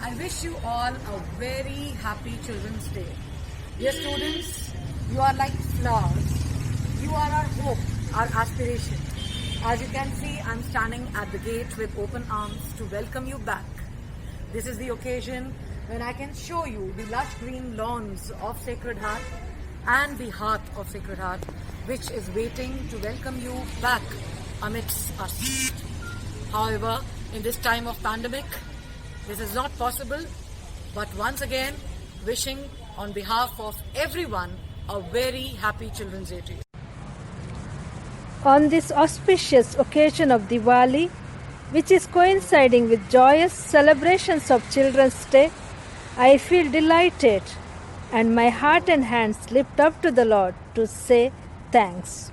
I wish you all a very happy Children's Day. Dear students, you are like flowers. You are our hope, our aspiration. As you can see, I'm standing at the gate with open arms to welcome you back. This is the occasion when I can show you the lush green lawns of Sacred Heart and the heart of Sacred Heart, which is waiting to welcome you back amidst us. However, in this time of pandemic, this is not possible, but once again, wishing on behalf of everyone a very happy Children's Day to you. On this auspicious occasion of Diwali, which is coinciding with joyous celebrations of Children's Day, I feel delighted and my heart and hands lift up to the Lord to say thanks.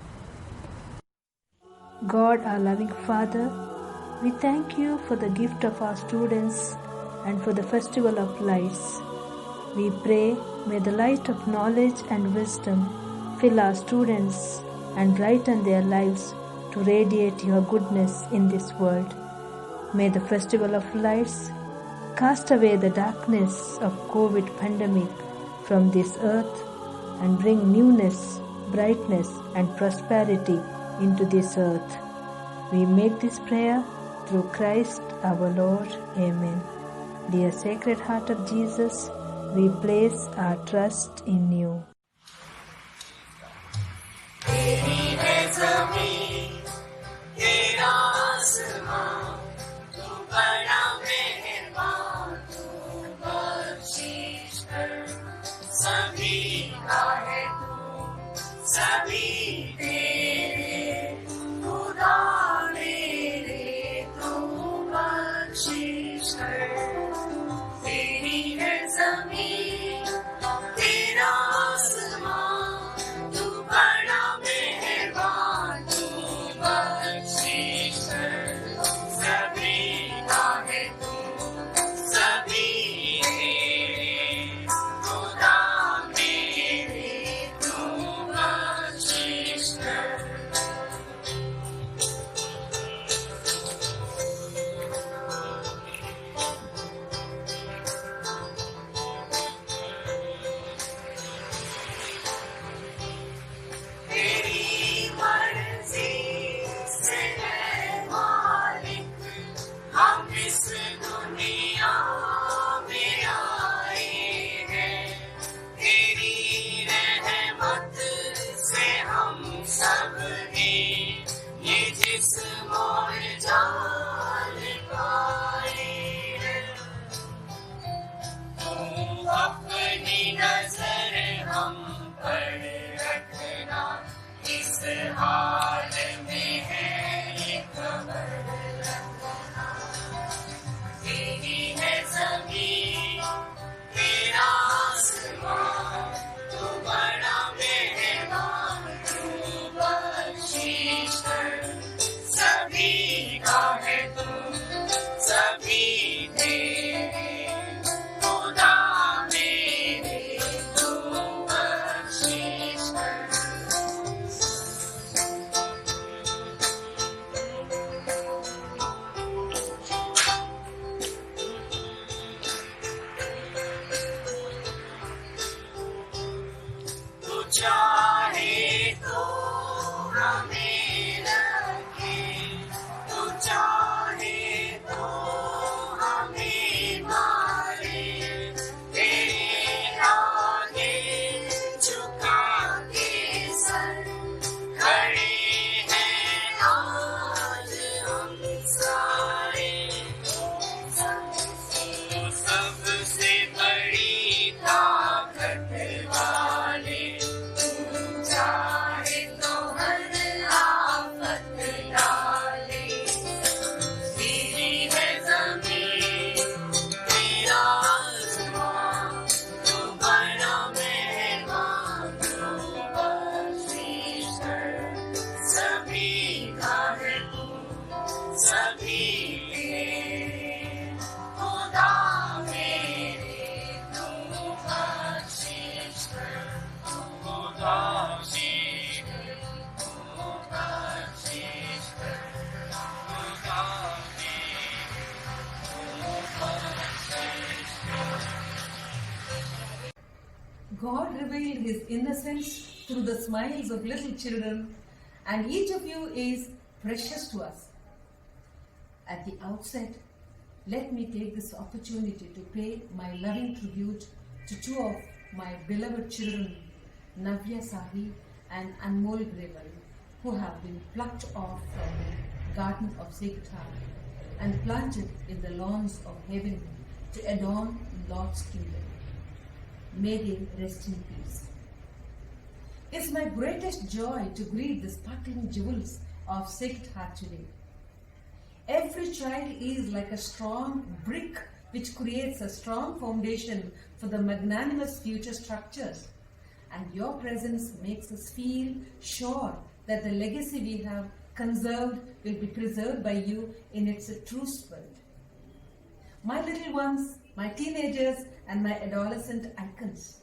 God, our loving Father, we thank you for the gift of our students and for the festival of lights. We pray, may the light of knowledge and wisdom fill our students and brighten their lives to radiate your goodness in this world. May the festival of lights cast away the darkness of COVID pandemic from this earth and bring newness, brightness and prosperity into this earth. We make this prayer through Christ our Lord. Amen. Dear Sacred Heart of Jesus, we place our trust in you. God revealed His innocence through the smiles of little children, and each of you is precious to us. At the outset, let me take this opportunity to pay my loving tribute to two of my beloved children, Navya Sahi and Anmol Greval, who have been plucked off from the garden of Sacred Heart and planted in the lawns of heaven to adorn Lord's kingdom. May they rest in peace. It's my greatest joy to greet the sparkling jewels of Sacred Heart today. Every child is like a strong brick which creates a strong foundation for the magnanimous future structures. And your presence makes us feel sure that the legacy we have conserved will be preserved by you in its true spirit. My little ones, my teenagers, and my adolescent icons,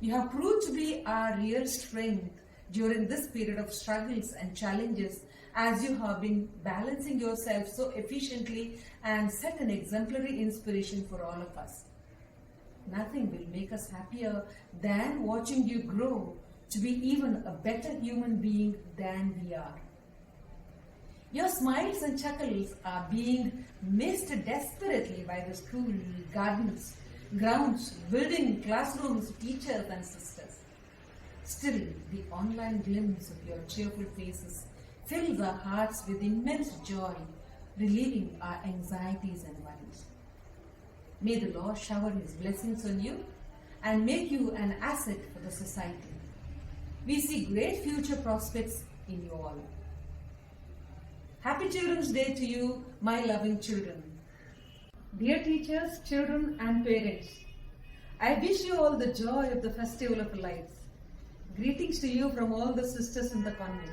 you have proved to be our real strength during this period of struggles and challenges, as you have been balancing yourself so efficiently and set an exemplary inspiration for all of us. Nothing will make us happier than watching you grow to be even a better human being than we are. Your smiles and chuckles are being missed desperately by the school, gardens, grounds, building, classrooms, teachers and sisters. Still, the online glimpse of your cheerful faces fills our hearts with immense joy, relieving our anxieties and worries. May the Lord shower His blessings on you and make you an asset for the society. We see great future prospects in you all. Happy Children's Day to you, my loving children. Dear teachers, children and parents, I wish you all the joy of the Festival of Lights. Greetings to you from all the sisters in the convent.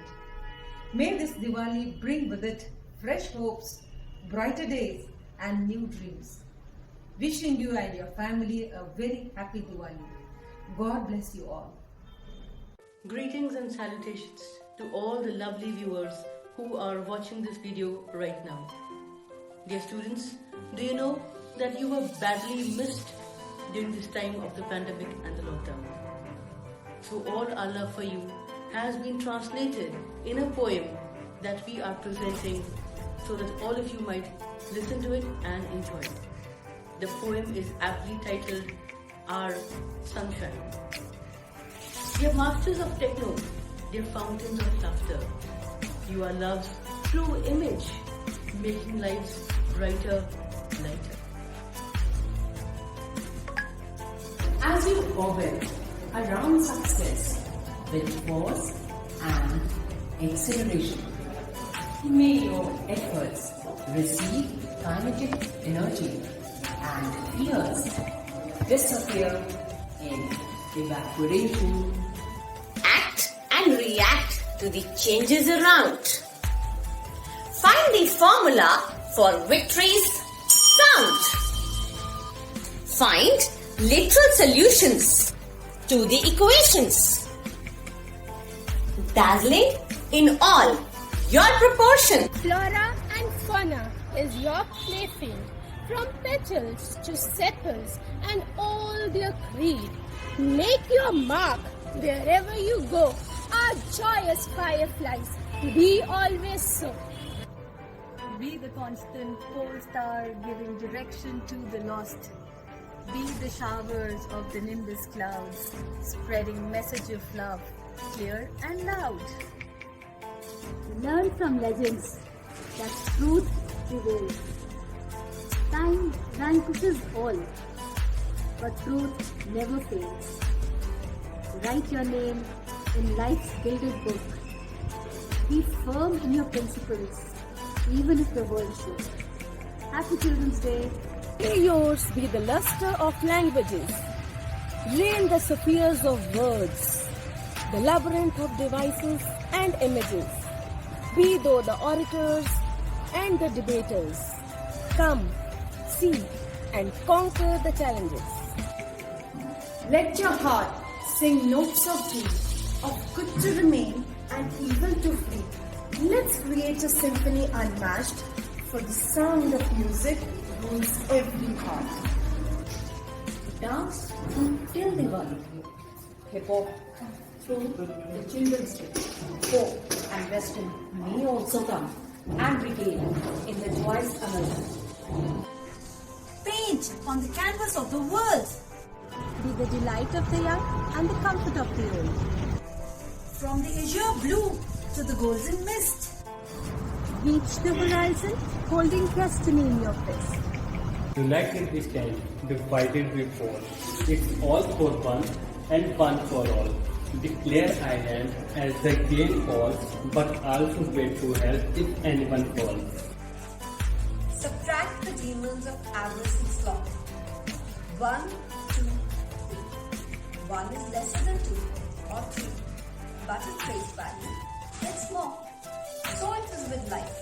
May this Diwali bring with it fresh hopes, brighter days and new dreams. Wishing you and your family a very happy Diwali. God bless you all. Greetings and salutations to all the lovely viewers who are watching this video right now. Dear students, do you know that you were badly missed during this time of the pandemic and the lockdown? So all our love for you has been translated in a poem that we are presenting so that all of you might listen to it and enjoy it. The poem is aptly titled Our Sunshine. Dear masters of techno, dear fountains of laughter, you are love's true image, making lives brighter, lighter. As you orbit around success with force and acceleration, may your efforts receive kinetic energy and fears disappear in evaporation. Act and react to the changes around. Find the formula for victory's sound. Find literal solutions to the equations. Dazzling in all your proportion. Flora and fauna is your playfield, from petals to sepals and all their creed. Make your mark wherever you go. Our joyous fireflies, be always so. Be the constant pole star giving direction to the lost. Be the showers of the nimbus clouds, spreading message of love, clear and loud. Learn from legends that truth prevails. Time vanquishes all, but truth never fails. Write your name in life's gilded book. Be firm in your principles, even if the world should. Happy Children's Day. May yours be the luster of languages, reign the spheres of words, the labyrinth of devices and images. Be thou the orators and the debaters. Come, see and conquer the challenges. Let your heart sing notes of good, of good to remain and evil to flee. Let's create a symphony unmatched, for the sound of music rules every heart. Dance until Diwali. hip hop through the Children's Day. Folk and Western may also come and regain in the joyous another. Paint on the canvas of the world. Be the delight of the young and the comfort of the old. From the azure blue to the golden mist. Reach the horizon, holding destiny in your fist. United we stand, divided we fall. It's all for one and one for all. Declare I am as the game falls, but also wait to help if anyone falls. Subtract the demons of avarice and sloth. 1, 2, 3. 1 is lesser than 2 or 3, but in face value, it's more. So it is with life.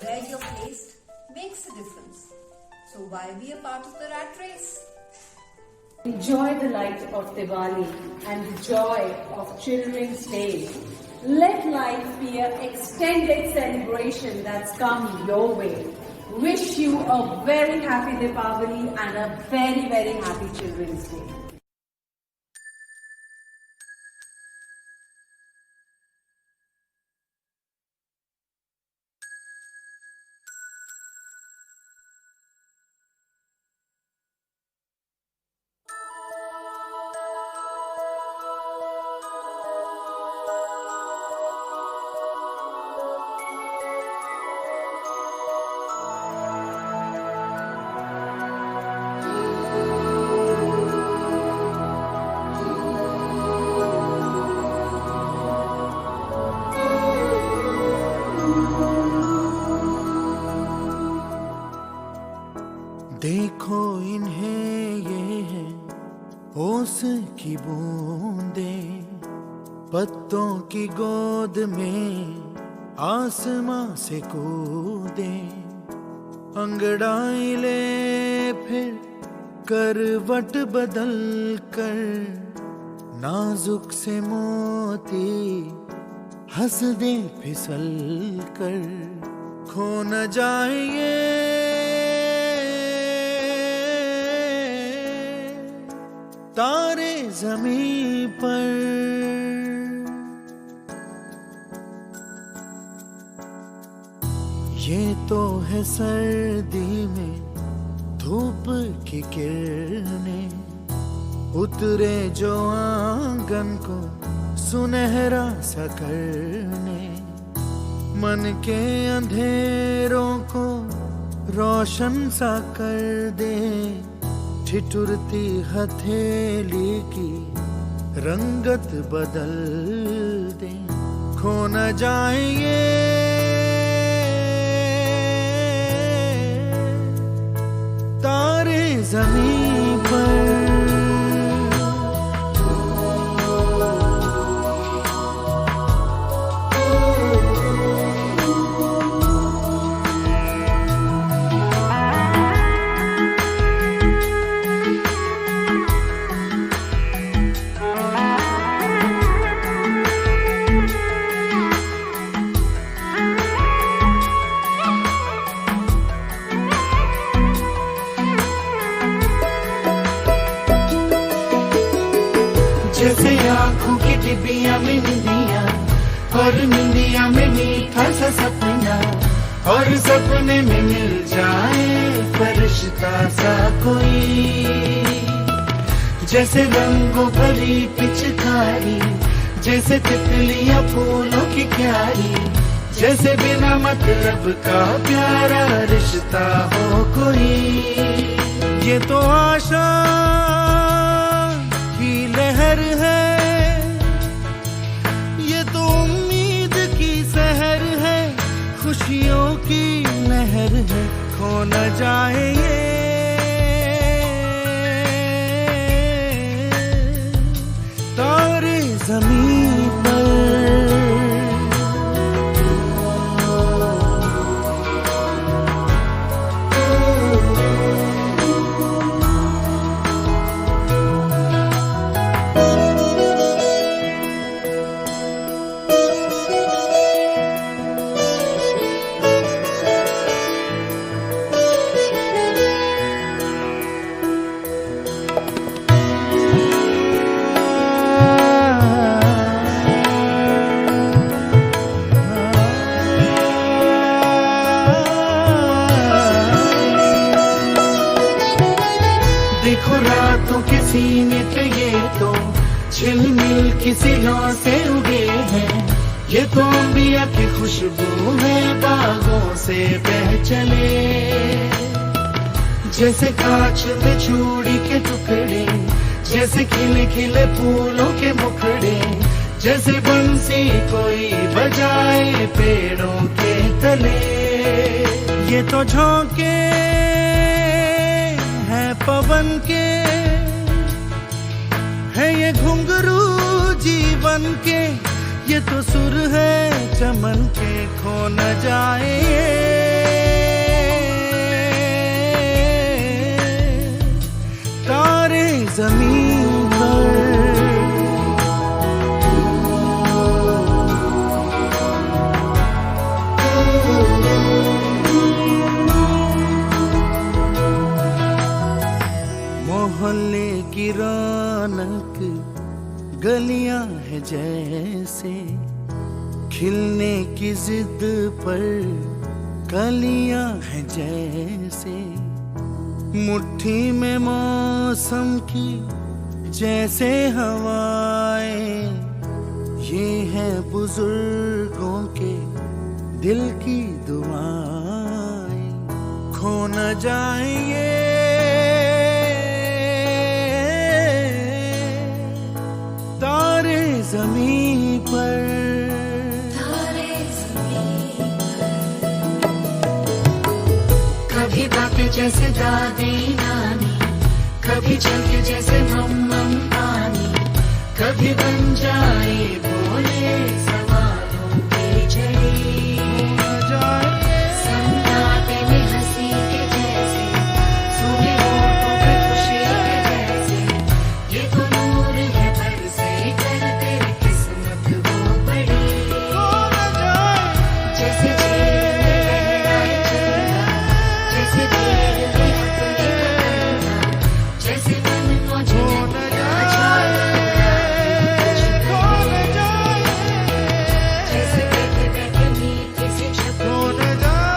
Where you're placed makes a difference. So why be a part of the rat race? Enjoy the light of Diwali and the joy of Children's Day. Let life be an extended celebration that's come your way. Wish you a very happy Diwali and a very, very happy Children's Day. देखो इन्हें ये है ओस की बूंदें, पत्तों की गोद में आसमां से कूदे, अंगड़ाई ले फिर करवट बदल कर, नाजुक से मोती हंस दे फिसल कर, खो न जाएंगे तारे ज़मीं पर। ये तो है सर्दी में धूप की किरणें, उतरे जो आंगन को सुनहरा सा करने, मन के अंधेरों को रोशन सा कर दे, ठिठुरती हथेली की रंगत बदल दे, खो न जाएंगे तारे ज़मीं पर। जैसे आँखों की डिबिया में निंदिया, और निंदिया में मीठा सा सपना, और सपने में मिल जाए फरिश्ता सा कोई। जैसे रंगों भरी पिचकारी, जैसे तितलियां फूलों की क्यारी, जैसे बिना मतलब का प्यारा रिश्ता हो कोई। ये तो आशा लहर है, ये तो उम्मीद की सहर है, खुशियों की लहर है, खो न जाए ये तारे ज़मीं पर। असीमित ये तो झिलमिल किसी लौ से उगे हैं। ये तो अंबिया की खुशबू है बागों से बह चले। जैसे कांच में चूड़ी के टुकड़े, जैसे खिले खिले फूलों के मुखड़े, जैसे बंसी कोई बजाए पेड़ों के तले। ये तो झोंके हैं पवन के, है ये घुंघरू जीवन के। ये तो सुर है चमन के, खो न जाए तारे जमीन पर। मोहल्ले की रौनक गलियां है जैसे, खिलने की जिद पर कलियां है जैसे। मुट्ठी में मौसम की जैसे हवाएं, ये है बुजुर्गों के दिल की दुआएं। खो न जाए ये तारे ज़मीं पर। कभी बातें जैसे दादी नानी, कभी चलते जैसे मम्मम पानी, कभी बन जाए बोले सवालों की झड़ी। सन्नाटे में हंसी के जैसे, सूखे होठों पे खुशी के जैसे। ये तो नूर है बरसे कर तेरी किस्मत वो बड़ी। जैसे झील में लहराए चंदा, जैसे भीड़ में अपने तमन्ना, जैसे मन मुझे नदियाँ झाला। जैसे बैठे बैठे मीठे से छपकी,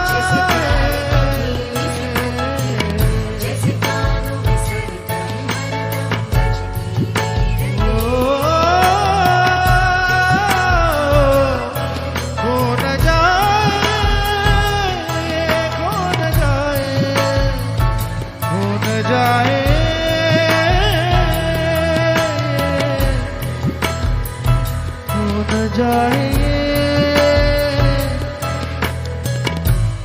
जैसे प्यार का धीमी सी धड़कन, जैसे कानों में सरगम हरदम बजती रहे। खो न जाए, खो न जाए, खो न जाए, खो न जाए,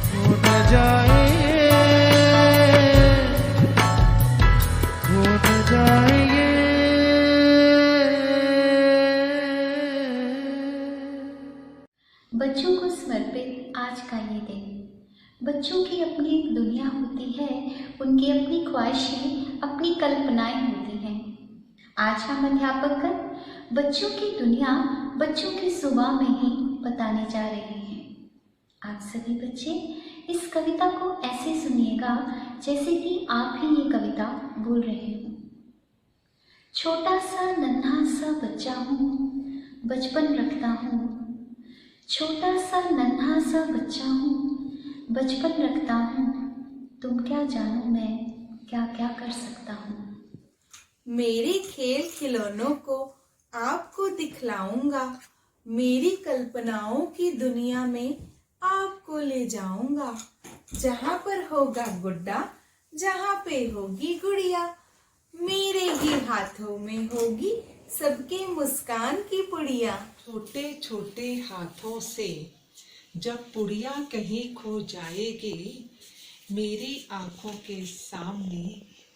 खो न जाए, खो न जाए। बच्चों को समर्पित आज का ये दिन। बच्चों की अपनी एक दुनिया होती है, उनकी अपनी ख्वाहिशें, अपनी कल्पनाएं होती हैं। आज हम अध्यापकगण बच्चों की दुनिया बच्चों की सुबह में ही बताने जा रहे हैं। आप सभी बच्चे इस कविता को ऐसे सुनिएगा जैसे कि आप ही ये कविता बोल रहे हो। छोटा सा नन्हा सा बच्चा हूँ, बचपन रखता हूँ। छोटा सा नन्हा सा बच्चा हूँ, बचपन रखता हूँ। तुम क्या जानो मैं क्या क्या कर सकता हूँ। मेरे खेल खिलौनों को आपको दिखलाऊंगा, मेरी कल्पनाओं की दुनिया में आपको ले जाऊंगा। जहाँ पर होगा गुड्डा, जहाँ पे होगी गुड़िया, मेरे ही हाथों में होगी सबके मुस्कान की पुड़िया। छोटे छोटे हाथों से जब पुड़िया कहीं खो जाएगी, मेरी आंखों के सामने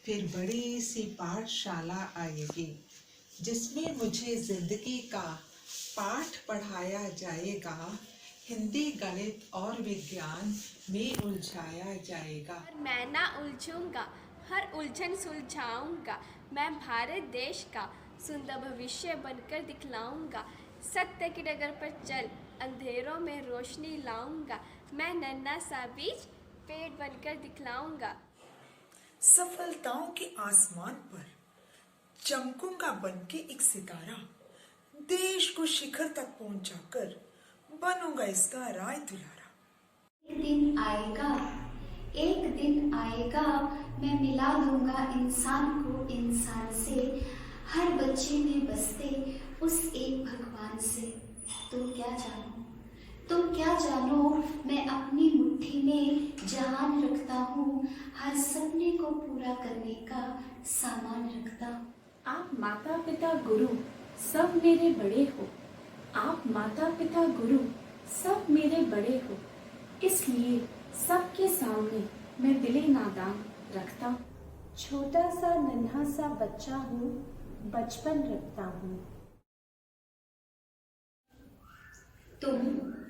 फिर बड़ी सी पाठशाला आएगी, जिसमें मुझे जिंदगी का पाठ पढ़ाया जाएगा। हिंदी, गणित और विज्ञान में उलझाया जाएगा। मैं ना उलझूंगा, हर उलझन सुलझाऊंगा। मैं भारत देश का सुंदर भविष्य बनकर दिखलाऊंगा। सत्य की डगर पर चल, अंधेरों में रोशनी लाऊंगा। मैं नन्हा सा बीज पेड़ बनकर दिखलाऊंगा। सफलताओं के आसमान पर चमकूंगा बनके एक सितारा। देश को शिखर तक पहुंचाकर बनूंगा इसका राय दुलारा। एक दिन आएगा, एक दिन आएगा मैं मिला दूंगा इंसान को इंसान से, हर बच्चे में बसते उस एक भगवान से। तुम क्या जानो मैं अपनी मुट्ठी में जहान रखता हूँ, हर सपने को पूरा करने का सामान रखता हूँ। आप माता पिता गुरु सब मेरे बड़े हो, आप माता पिता गुरु सब मेरे बड़े हो, इसलिए सबके सामने मैं दिले नादान रखता हूँ। छोटा सा नन्हा सा बच्चा हूँ, बचपन रखता हूँ। तुम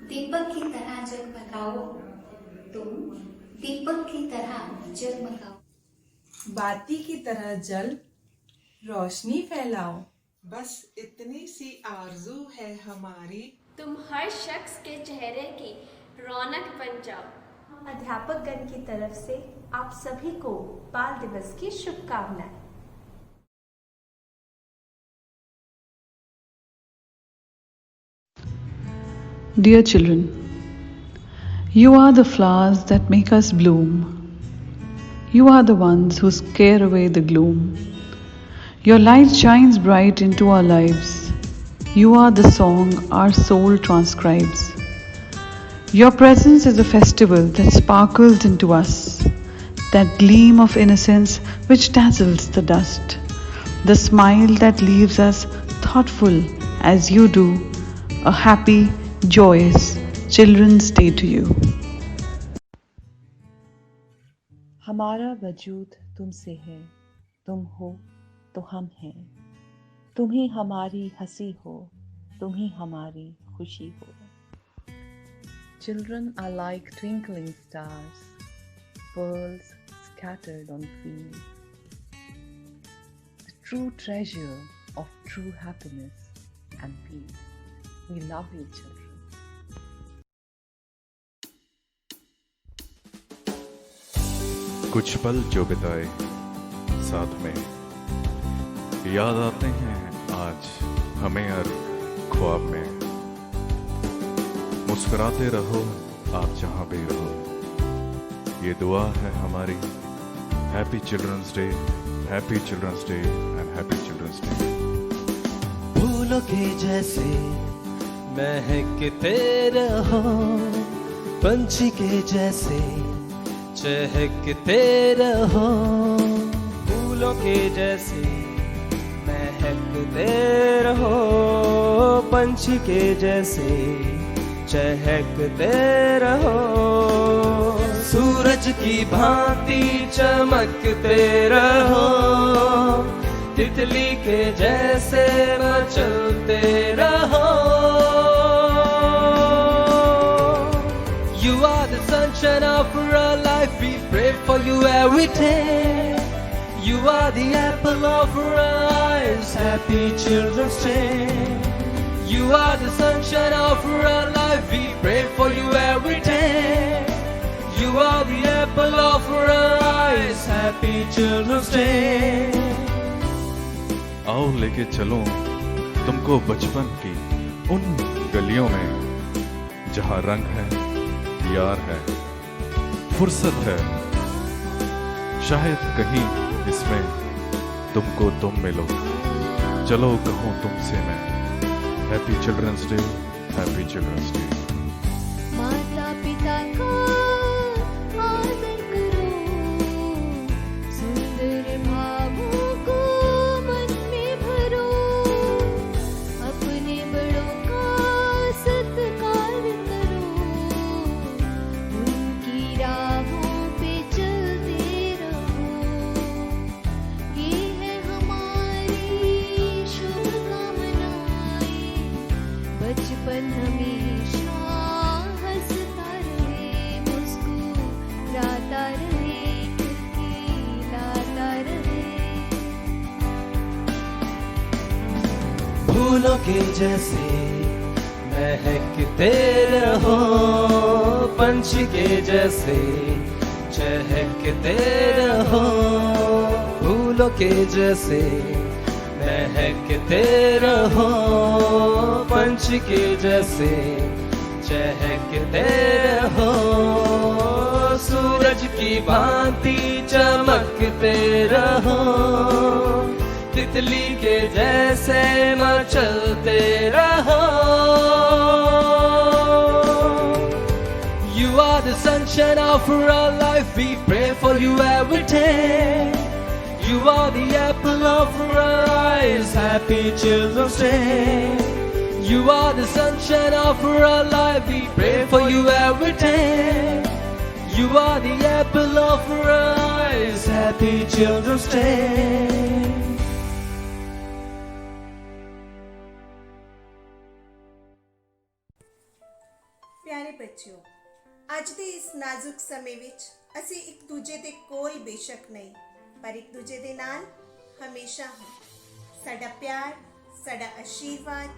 दीपक की तरह जगमगाओ, तुम दीपक की तरह जगमगाओ। बाती की तरह जल रोशनी फैलाओ। बस इतनी सी आरज़ू है हमारी, तुम हर शख्स के चेहरे की रौनक बन जाओ। अध्यापक गण की तरफ से आप सभी को बाल दिवस की शुभकामनाएं। Dear children, you are the flowers that make us bloom. You are the ones who scare away the gloom. Your light shines bright into our lives. You are the song our soul transcribes. Your presence is a festival that sparkles into us, that gleam of innocence which dazzles the dust, the smile that leaves us thoughtful as you do. A happy, joyous Children's Day to you. हमारा वजूद तुमसे है, तुम हो तो हम हैं, तुम ही हमारी हंसी हो, तुम ही हमारी खुशी हो। Children are like twinkling stars, pearls scattered on fields, the true treasure of true happiness and peace. We love you, children. कुछ पल जो बिताए साथ में याद आते हैं आज हमें हर ख्वाब में। मुस्कुराते रहो आप जहां भी रहो, ये दुआ है हमारी। Happy children's day, happy children's day and happy children's day. फूलों के जैसे महकते रहो, पंछी के जैसे चहकते रहो, फूलों के जैसे महकते रहो, पंछी के जैसे चहकते रहो, सूरज की भांति चमकते रहो, तितली के जैसे मचलते रहो। You are the sunshine of our life, we pray for you every day. You are the apple of our eyes, happy Children's Day. You are the sunshine of our life, we pray for you every day. You are the apple of our eyes, happy Children's Day. आओ लेके चलो तुमको बचपन की उन गलियों में जहां रंग है, यार है, फुर्सत है, शायद कहीं इसमें तुमको तुम मिलो। चलो कहूँ तुमसे मैं, happy children's day, happy children's day. माता पिता का आदर करो, सुंदर भावों को मन में भरो, अपने बड़ों का सत्कार करो, उनकी राहों पे चलते रहो। ये है हमारी शुभकामनाएं, बचपन हमेशा हंसता रहे, मुस्कुराता रहे, खिलखिलाता रहे। फूलों के जैसे महकते रहो, पंछी के जैसे चहकते रहो, फूलों के जैसे महकते रहो, पंछी के जैसे चहकते रहो, सूरज की भांति चमकते रहो, तितली के जैसे मचलते रहो। You are the sunshine of our life, we pray for you every day. You are the apple of our eyes, happy Children's Day. You are the sunshine of our life, we pray for you every day. You are the apple of our eyes, happy Children's Day. ਪਿਆਰੇ ਬੱਚਿਓ, ਅੱਜ ਦੇ ਇਸ ਨਾਜ਼ੁਕ ਸਮੇਂ ਵਿੱਚ ਅਸੀਂ ਇੱਕ ਦੂਜੇ ਦੇ ਕੋਲ ਬੇਸ਼ੱਕ ਨਹੀਂ, ਪਰ ਇੱਕ ਦੂਜੇ ਦੇ ਨਾਲ ਹਮੇਸ਼ਾ ਹਾਂ। ਸਾਡਾ ਪਿਆਰ, ਸਾਡਾ ਆਸ਼ੀਰਵਾਦ,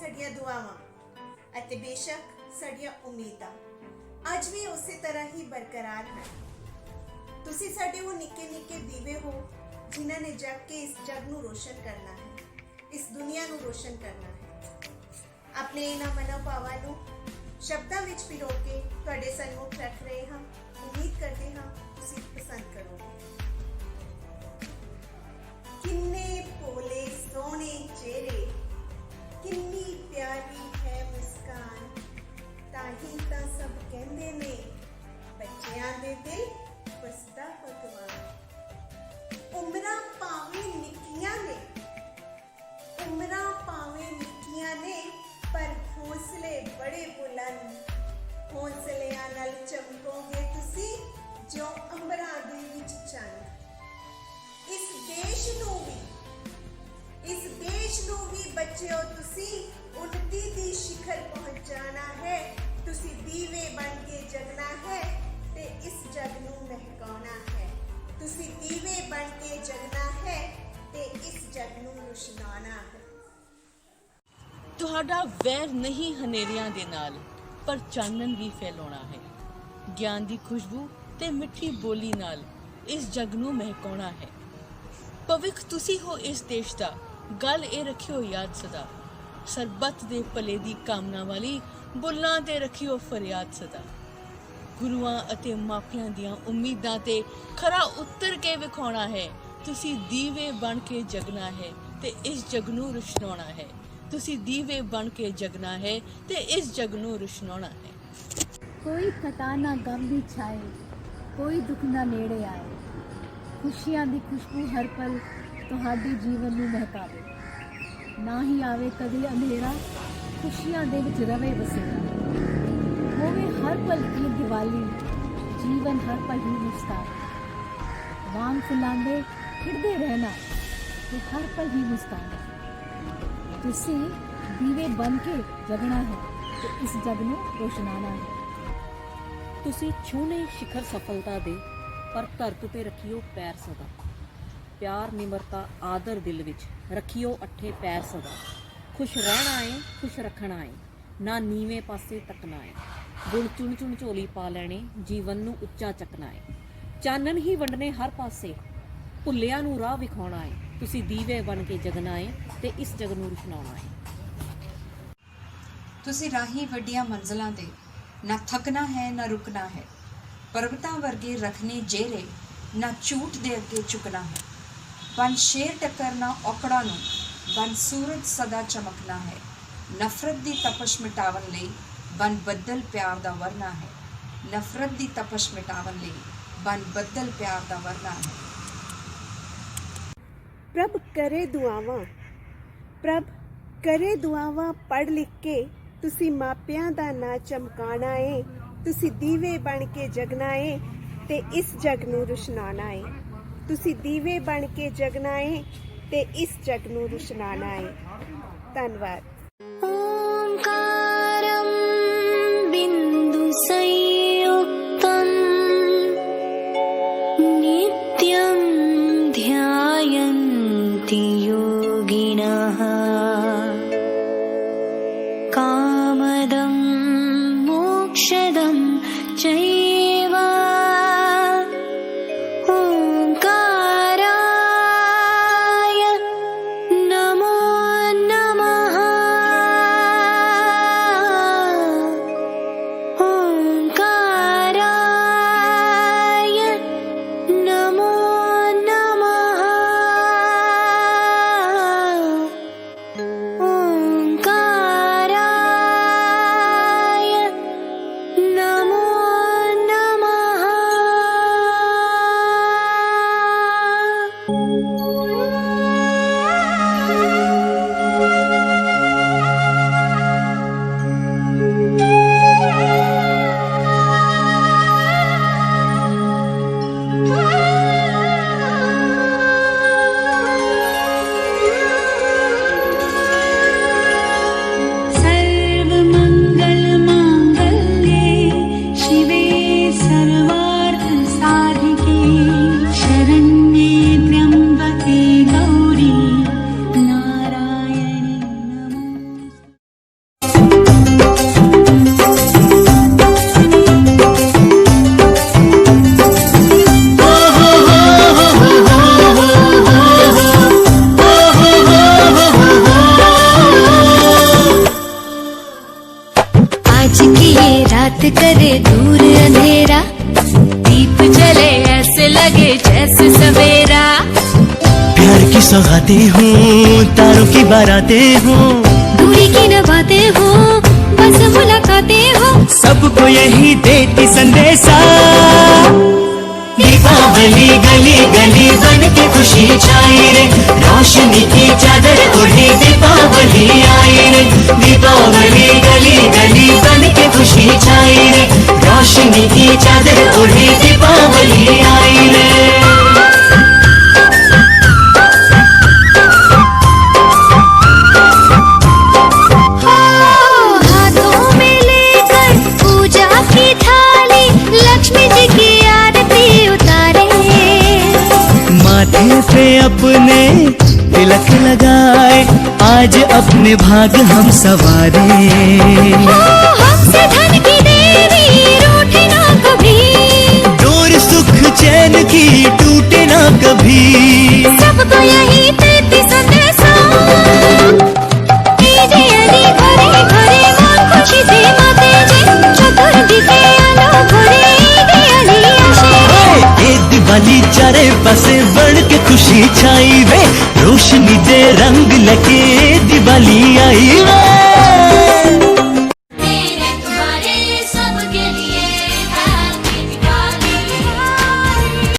ਸਾਡੀਆਂ ਦੁਆਵਾਂ ਅਤੇ ਬੇਸ਼ੱਕ ਸਾਡੀਆਂ ਉਮੀਦਾਂ ਅੱਜ ਵੀ ਉਸੇ ਤਰ੍ਹਾਂ ਹੀ ਬਰਕਰਾਰ ਹਨ। ਤੁਸੀਂ ਸਾਡੇ ਉਹ ਨਿੱਕੇ ਨਿੱਕੇ ਦੀਵੇ ਹੋ ਜਿਨ੍ਹਾਂ ਨੇ ਜਗ ਕੇ ਇਸ ਜਗ ਨੂੰ ਰੋਸ਼ਨ ਕਰਨਾ ਹੈ, ਇਸ ਦੁਨੀਆ ਨੂੰ ਰੋਸ਼ਨ ਕਰਨਾ ਹੈ। ਆਪਣੇ ਇਹਨਾਂ ਮਨੋਭਾਵਾਂ ਨੂੰ ਸ਼ਬਦਾਂ ਵਿੱਚ ਪਿਰੋ ਕੇ ਤੁਹਾਡੇ ਸਨਮੁਖ ਰੱਖ ਰਹੇ ਹਾਂ। ਉਮੀਦ ਕਰਦੇ ਹਾਂ ਤੁਸੀਂ ਪਸੰਦ ਕਰੋਗੇ। ਕਿੰਨੇ ਭੋਲੇ ਸੋਹਣੇ ਚਿਹਰੇ, ਕਿੰਨੀ ਪਿਆਰੀ ਹੈ ਮੁਸਕਾਨ, ਤਾਂ ਹੀ ਤਾਂ ਸਭ ਕਹਿੰਦੇ ਨੇ ਬੱਚਿਆਂ ਦੇ ਦਿਲ ਵਸਦਾ ਭਗਵਾਨ। ਉਮਰਾਂ ਭਾਵੇਂ ਨਿੱਕੀਆਂ ਨੇ, ਉਮਰਾਂ ਭਾਵੇਂ ਨਿੱਕੀਆਂ ਨੇ, ਪਰ ਹੌਸਲੇ ਬੜੇ ਬੁਲੰਦ। ਹੌਸਲਿਆਂ ਨਾਲ ਚਮਕੋਗੇ ਤੁਸੀਂ ਜੋ ਅੰਬਰਾਂ ਦੇ ਵਿੱਚ ਚੰਦ। ਇਸ ਦੇਸ਼ ਨੂੰ ਵੀ ਬੱਚਿਓ ਤੁਸੀਂ ਉੱਨਤੀ ਦੀ ਸਿਖਰ ਪਹੁੰਚਾਣਾ ਹੈ। ਤੁਸੀਂ ਦੀਵੇ ਬਣ ਕੇ ਜਗਣਾ ਹੈ ਤੇ ਇਸ ਜਗ ਨੂੰ ਮਹਿਕਾਉਣਾ ਹੈ। ਤੁਸੀਂ ਦੀਵੇ ਬਣ ਕੇ ਜਗਣਾ ਹੈ ਤੇ ਇਸ ਜਗ ਨੂੰ ਰੁਸ਼ਨਾਉਣਾ ਹੈ। ਤੁਹਾਡਾ ਵੈਰ ਨਹੀਂ ਹਨੇਰੀਆਂ ਦੇ ਨਾਲ, ਪਰ ਚਾਨਣ ਵੀ ਫੈਲਾਉਣਾ ਹੈ। ਗਿਆਨ ਦੀ ਖੁਸ਼ਬੂ ਤੇ ਮਿੱਠੀ ਬੋਲੀ ਨਾਲ ਇਸ ਜਗ ਨੂੰ ਮਹਿਕਾਉਣਾ ਹੈ। ਭਵਿੱਖ ਤੁਸੀਂ ਹੋ ਇਸ ਦੇਸ਼ ਦਾ, ਗੱਲ ਇਹ ਰੱਖਿਓ ਯਾਦ ਸਦਾ। ਸਰਬੱਤ ਦੇ ਭਲੇ ਦੀ ਕਾਮਨਾ ਵਾਲੀ ਬੁੱਲਾਂ ਤੇ ਰੱਖਿਓ ਫਰਿਆਦ ਸਦਾ। ਗੁਰੂਆਂ ਅਤੇ ਮਾਪਿਆਂ ਦੀਆਂ ਉਮੀਦਾਂ ਤੇ ਖਰਾ ਉਤਰ ਕੇ ਵਿਖਾਉਣਾ ਹੈ। ਤੁਸੀਂ ਦੀਵੇ ਬਣ ਕੇ ਜਗਣਾ ਹੈ ਤੇ ਇਸ ਜਗ ਨੂੰ ਰੁਸ਼ਨਾਉਣਾ ਹੈ। ਤੁਸੀਂ ਦੀਵੇ ਬਣ ਕੇ ਜਗਣਾ ਹੈ ਤੇ ਇਸ ਜਗ ਨੂੰ ਰੁਸ਼ਨਾਉਣਾ ਹੈ। ਕੋਈ ਖਤਾ ਨਾ ਗਮ ਦੀ ਛਾਏ, ਕੋਈ ਦੁੱਖ ਨਾ ਨੇੜੇ ਆਏ। ਖੁਸ਼ੀਆਂ ਦੀ ਖੁਸ਼ਬੂ ਹਰ ਪਲ ਤੁਹਾਡੇ ਜੀਵਨ ਨੂੰ ਮਹਿਕਾਵੇ। ਨਾ ਹੀ ਆਵੇ ਕਦੇ ਅੰਧੇਰਾ, ਖੁਸ਼ੀਆਂ ਦੇ ਵਿੱਚ ਰਵੇ ਬਸੇਰਾ। ਹੋਵੇ ਹਰ ਪਲ ਦੀ ਦੀਵਾਲੀ, ਜੀਵਨ ਹਰ ਪਲ ਹੀ ਮੁਸਕਾਨ। ਵਾਂਗ ਫੁਲਾਉਂਦੇ ਖਿੜਦੇ ਰਹਿਣਾ ਤੇ ਹਰ ਪਲ ਹੀ ਮੁਸਕਾਨ। ਤੁਸੀਂ ਦੀਵੇ ਬਣ ਕੇ ਜਗਣਾ ਹੈ ਤੇ ਇਸ ਜਗ ਨੂੰ ਰੋਸ਼ਨਾਉਣਾ ਹੈ। ਤੁਸੀਂ ਛੂਹਣੇ ਸ਼ਿਖਰ ਸਫਲਤਾ ਦੇ, ਪਰ ਧਰਤ ਤੇ ਰੱਖਿਓ ਪੈਰ ਸਦਾ। ਪਿਆਰ, ਨਿਮਰਤਾ, ਆਦਰ ਦਿਲ ਵਿੱਚ ਰੱਖਿਓ ਅੱਠੇ ਪੈਰ ਸਦਾ। ਖੁਸ਼ ਰਹਿਣਾ ਏ, ਖੁਸ਼ ਰੱਖਣਾ ਏ, ਨਾ ਨੀਵੇਂ ਪਾਸੇ ਤੱਕਣਾ ਏ। ਗੁਣ ਚੁਣ ਚੁਣ ਝੋਲੀ ਪਾ ਲੈਣੇ, ਜੀਵਨ ਨੂੰ ਉੱਚਾ ਚੱਕਣਾ ਏ। ਚਾਨਣ ਹੀ ਵੰਡਣੇ ਹਰ ਪਾਸੇ, ਭੁੱਲਿਆਂ ਨੂੰ ਰਾਹ ਵਿਖਾਉਣਾ ਏ। ਤੁਸੀਂ ਦੀਵੇ ਬਣ ਕੇ ਜਗਣਾ ਏ ਤੇ ਇਸ ਜਗ ਨੂੰ ਰੁਸ਼ਨਾਉਣਾ ਏ। ਤੁਸੀਂ ਰਾਹੀਂ ਵੱਡੀਆਂ ਮੰਜ਼ਲਾਂ ਤੇ ਨਾ ਥੱਕਣਾ ਹੈ ਨਾ ਰੁਕਣਾ ਹੈ। ਪਰਬਤਾਂ ਵਰਗੇ ਰੱਖਣੇ ਜੇਰੇ, ਨਾ ਝੂਠ ਦੇ ਅੱਗੇ ਝੁਕਣਾ ਹੈ। ਬਨ ਸ਼ੇਰ ਟੱਕਰ ਨਾ ਔਕੜਾਂ ਨੂੰ, ਬਨ ਸੂਰਜ ਸਦਾ ਚਮਕਣਾ ਹੈ। ਨਫ਼ਰਤ ਦੀ ਤਪਸ਼ ਮਿਟਾਵਣ ਲਈ ਬਨ ਬੱਦਲ ਪਿਆਰ ਦਾ ਵਰਨਾ ਹੈ। ਨਫ਼ਰਤ ਦੀ ਤਪਸ਼ ਮਿਟਾਵਣ ਲਈ ਬਨ ਬੱਦਲ ਪਿਆਰ ਦਾ ਵਰਨਾ ਹੈ। ਪ੍ਰਭ ਕਰੇ ਦੁਆਵਾਂ ਪੜ੍ਹ ਲਿਖ ਕੇ ਤੁਸੀਂ ਮਾਪਿਆਂ ਦਾ ਨਾਂ ਚਮਕਾਣਾ ਏ। ਤੁਸੀਂ ਦੀਵੇ ਬਣ ਕੇ ਜਗਣਾ ਏ ਤੇ ਇਸ ਜਗ ਨੂੰ ਰੁਸ਼ਨਾਉਣਾ ਏ। ਤੁਸੀਂ ਦੀਵੇ ਬਣ ਕੇ ਜਗਣਾ ਏ ਤੇ ਇਸ ਜਗ ਨੂੰ ਰੁਸ਼ਨਾਉਣਾ ਏ। ਧੰਨਵਾਦ। ॐकारं बिन्दुसंयुक्तं नित्यं ध्यायन्ति योगिनः कामदं मोक्षदं चैव ओङ्काराय नमो नमः। सौगाते हूँ, तारों की बारातें हूँ, दूरी की न बातें हो, बस मुलाकातें हो, सबको यही देती संदेशा। दीपावली गली गली बन के खुशी छाई रे, रोशनी की चादर ओढ़े दीपावली आई रे। दीपावली गली गली बन के खुशी छाई रे, रोशनी की चादर ओढ़े दीपावली आई रे। माथे पे अपने तिलक लगाए, आज अपने भाग हम सवारे। हमसे धन की देवी रूठे ना कभी, डोर सुख चैन की टूटे ना कभी, सबको यही देती संदेशा। दीजिए अली घरे घरे मां खुशी दे माते जी, चतुर्दिके आलो घरे दे अली आशे। दिवाली चारे पासे बढ़ के खुशी छाई वे, रोशनी दे रंग लगे दिवाली आई वे।